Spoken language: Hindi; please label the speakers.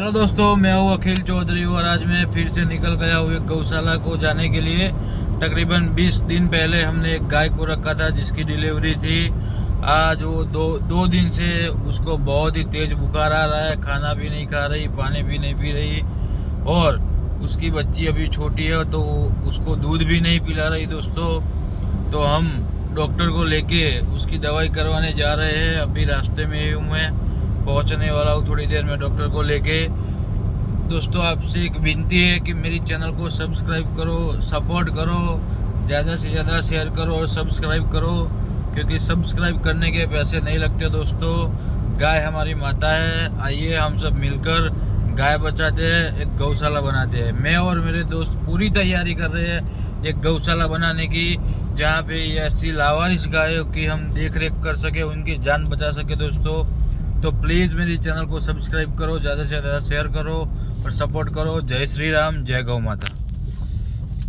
Speaker 1: हेलो दोस्तों, मैं हूँ अखिल चौधरी और आज मैं फिर से निकल गया हूँ एक गौशाला को जाने के लिए। तकरीबन 20 दिन पहले हमने एक गाय को रखा था जिसकी डिलीवरी थी। आज वो दो दिन से उसको बहुत ही तेज बुखार आ रहा है, खाना भी नहीं खा रही, पानी भी नहीं पी रही और उसकी बच्ची अभी छोटी है तो उसको दूध भी नहीं पिला रही दोस्तों। तो हम डॉक्टर को लेके उसकी दवाई करवाने जा रहे हैं। अभी रास्ते में ही हूँ, मैं पहुँचने वाला हूँ थोड़ी देर में डॉक्टर को लेके। दोस्तों, आपसे एक विनती है कि मेरी चैनल को सब्सक्राइब करो, सपोर्ट करो, ज़्यादा से ज़्यादा शेयर करो और सब्सक्राइब करो, क्योंकि सब्सक्राइब करने के पैसे नहीं लगते दोस्तों। गाय हमारी माता है। आइए हम सब मिलकर गाय बचाते हैं, एक गौशाला बनाते हैं। मैं और मेरे दोस्त पूरी तैयारी कर रहे हैं एक गौशाला बनाने की, जहाँ पे ऐसी लावारिस गायों की हम देख रेख कर सके, उनकी जान बचा सके दोस्तों। तो प्लीज़ मेरी चैनल को सब्सक्राइब करो, ज़्यादा से ज़्यादा शेयर करो और सपोर्ट करो। जय श्री राम, जय गौ माता।